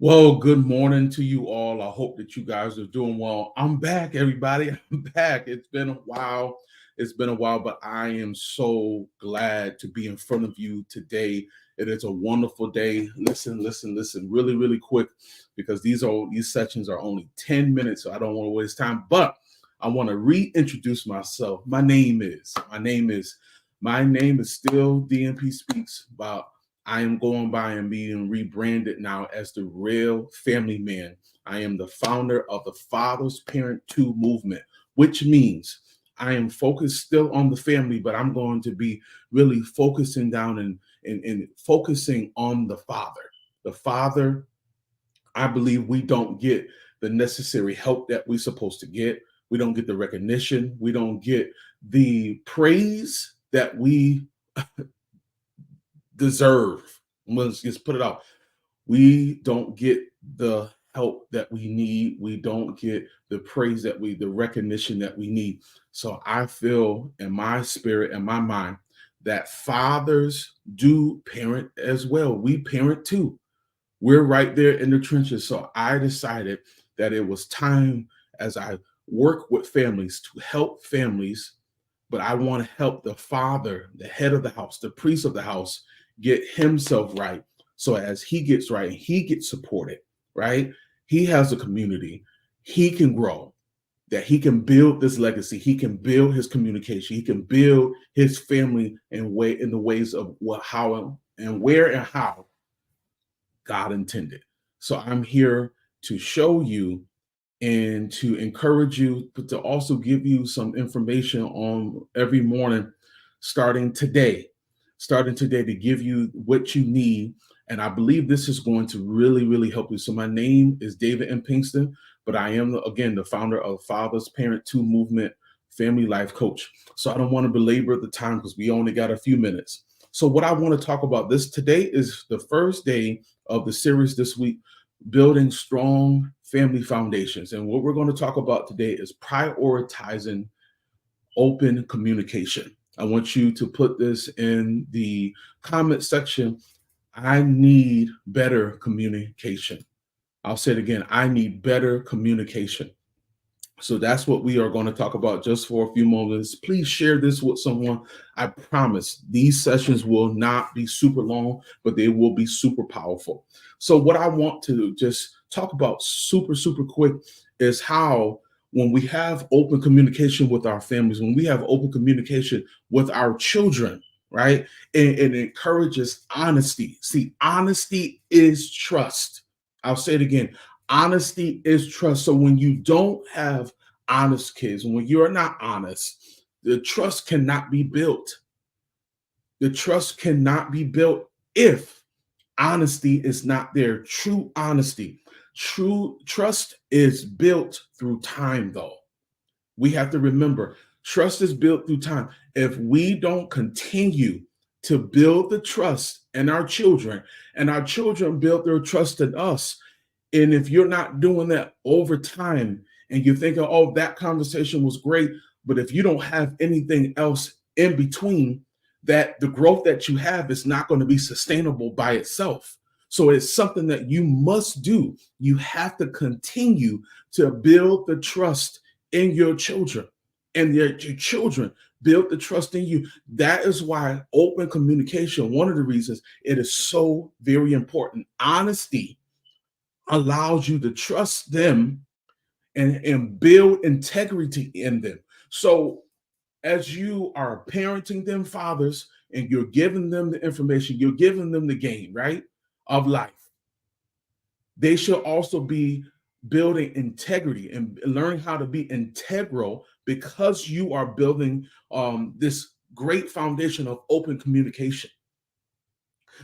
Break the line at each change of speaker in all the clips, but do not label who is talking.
Well, good morning to you all. I hope that you guys are doing well. I'm back, everybody. I'm back. It's been a while. It's been a while, but I am so glad to be in front of you today. It is a wonderful day. Listen, really, really quick, because these sessions are only 10 minutes, so I don't want to waste time. But I want to reintroduce myself. My name is still DMPSpeaks, but I am going by and being rebranded now as the Real Family Man. I am the founder of the Father's Parent 2 movement, which means I am focused still on the family, but I'm going to be really focusing down and focusing on the father. The father, I believe we don't get the necessary help that we're supposed to get. We don't get the recognition. We don't get the praise that we deserve. Let's just put it out. We don't get the help that we need. We don't get the praise the recognition that we need. So I feel in my spirit and my mind that fathers do parent as well. We parent too. We're right there in the trenches. So I decided that it was time, as I work with families, to help families, but I want to help the father, the head of the house, the priest of the house, get himself right. So as he gets right, he gets supported, right? He has a community. He can grow, that he can build this legacy. He can build his communication. He can build his family in the ways of how and where and how God intended. So I'm here to show you and to encourage you, but to also give you some information on every morning, starting today to give you what you need. And I believe this is going to really, really help you. So my name is David M. Pinkston, but I am, again, the founder of Father's Parent 2 Movement, family life coach. So I don't want to belabor the time because we only got a few minutes. So what I want to talk about today is the first day of the series this week, building strong family foundations. And what we're going to talk about today is prioritizing open communication. I want you to put this in the comment section. I need better communication. I'll say it again. I need better communication. So that's what we are going to talk about just for a few moments. Please share this with someone. I promise these sessions will not be super long, but they will be super powerful. So what I want to just talk about super, super quick is how when we have open communication with our families, when we have open communication with our children, right? It encourages honesty. See, honesty is trust. I'll say it again. Honesty is trust. So when you don't have honest kids, when you're not honest, the trust cannot be built. The trust cannot be built if honesty is not there. True honesty. True trust is built through time, though. We have to remember trust is built through time. If we don't continue to build the trust in our children, and our children build their trust in us, and if you're not doing that over time and you're thinking, oh, that conversation was great, but if you don't have anything else in between, that the growth that you have is not going to be sustainable by itself. So it's something that you must do. You have to continue to build the trust in your children, and your children build the trust in you. That is why open communication, one of the reasons it is so very important. Honesty allows you to trust them and build integrity in them. So as you are parenting them, fathers, and you're giving them the information, you're giving them the game, right, of life, they should also be building integrity and learning how to be integral, because you are building this great foundation of open communication.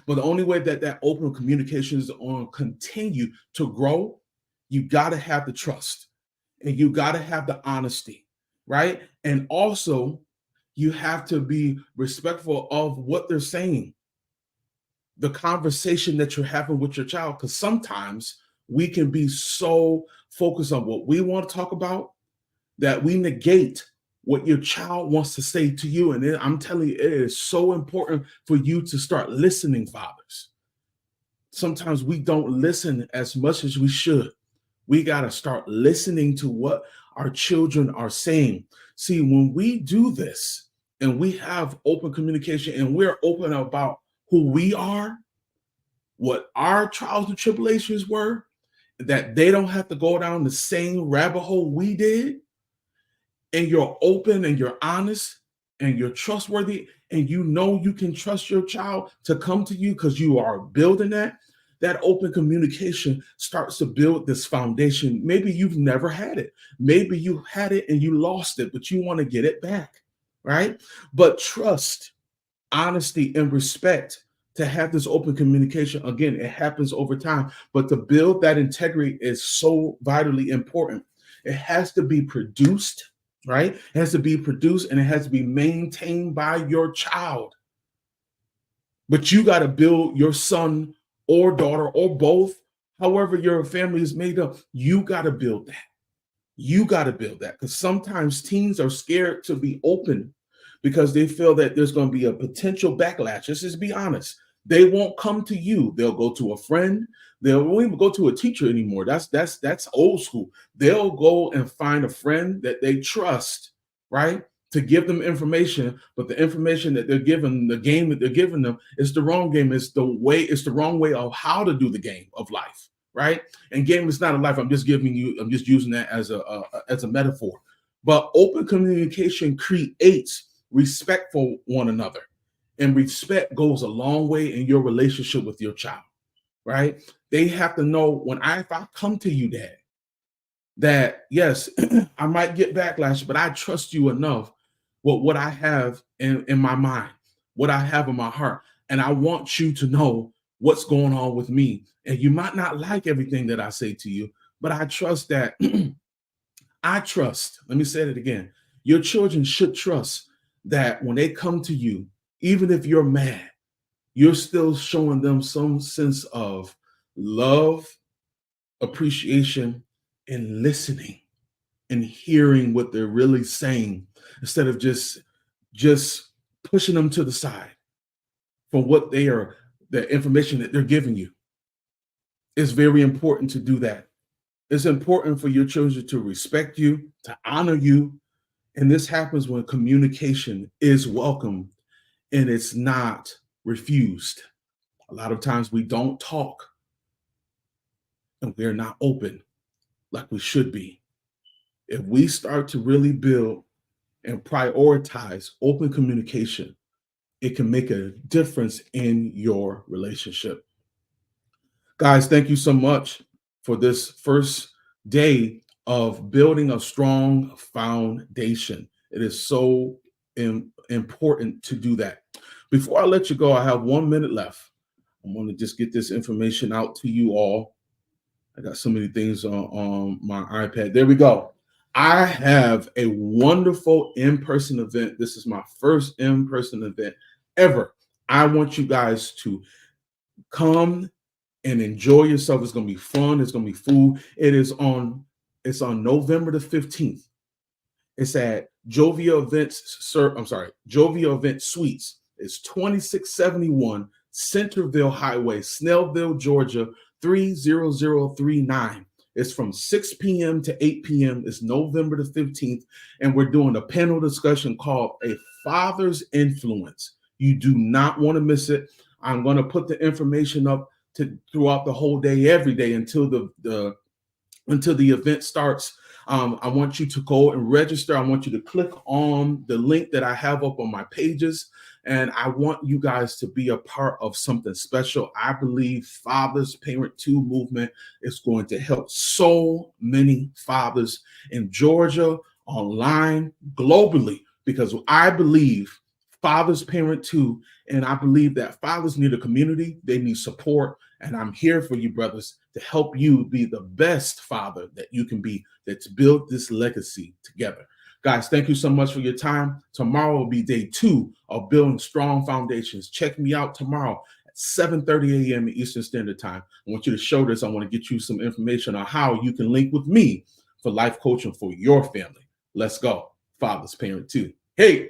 But the only way that open communication is going to continue to grow, you got to have the trust, and you got to have the honesty, right? And also, you have to be respectful of what they're saying, the conversation that you're having with your child, because sometimes we can be so focused on what we want to talk about that we negate what your child wants to say to you. And I'm telling you, it is so important for you to start listening, fathers. sometimes we don't listen as much as we should. We got to start listening to what our children are saying. See, when we do this and we have open communication and we're open about who we are, what our trials and tribulations were, that they don't have to go down the same rabbit hole we did, and you're open and you're honest and you're trustworthy, and you know you can trust your child to come to you because you are building that open communication starts to build this foundation. Maybe you've never had it. Maybe you had it and you lost it, but you want to get it back, right? But trust, honesty, and respect, to have this open communication, again, it happens over time, but to build that integrity is so vitally important. It has to be produced, right? It has to be produced and it has to be maintained by your child. But you got to build your son or daughter or both, however your family is made up. You got to build that. You got to build that, because sometimes teens are scared to be open because they feel that there's going to be a potential backlash. Let's just be honest. They won't come to you. They'll go to a friend. They won't even go to a teacher anymore. That's old school. They'll go and find a friend that they trust, right, to give them information. But the information that they're given, the game that they're giving them, is the wrong game. It's the wrong way of how to do the game of life, right? And game is not a life. I'm just using that as a metaphor. But open communication creates respect for one another. And respect goes a long way in your relationship with your child, right? They have to know if I come to you, Dad, that yes, I might get backlash, but I trust you enough with what I have in my mind, what I have in my heart. And I want you to know what's going on with me. And you might not like everything that I say to you, but I trust that let me say it again. Your children should trust that when they come to you, even if you're mad, you're still showing them some sense of love, appreciation, and listening and hearing what they're really saying, instead of just pushing them to the side for what the information that they're giving you. It's very important to do that. It's important for your children to respect you, to honor you. And this happens when communication is welcome and it's not refused. A lot of times we don't talk and we're not open like we should be. If we start to really build and prioritize open communication, it can make a difference in your relationship. Guys, thank you so much for this first day of building a strong foundation. It is so important to do that. Before I let you go, I have 1 minute left. I'm going to just get this information out to you all. I got so many things on my iPad. There we go. I have a wonderful in-person event. This is my first in-person event ever. I want you guys to come and enjoy yourself. It's going to be fun. It's going to be food. It's on November the 15th. It's at Jovia Event Suites. It's 2671 Centerville Highway, Snellville, Georgia, 30039. It's from 6 p.m. to 8 p.m. It's November the 15th. And we're doing a panel discussion called A Father's Influence. You do not want to miss it. I'm going to put the information up throughout the whole day, every day until the event starts. I want you to go and register. I want you to click on the link that I have up on my pages. And I want you guys to be a part of something special. I believe Fathers Parent 2 movement is going to help so many fathers in Georgia, online, globally, because I believe Fathers Parent 2, and I believe that fathers need a community. They need support. And I'm here for you, brothers, to help you be the best father that you can be, that's built this legacy together. Guys, thank you so much for your time. Tomorrow will be day 2 of building strong foundations. Check me out tomorrow at 7:30 a.m. Eastern Standard Time. I want you to show this. I want to get you some information on how you can link with me for life coaching for your family. Let's go. Fathers Parent 2. Hey.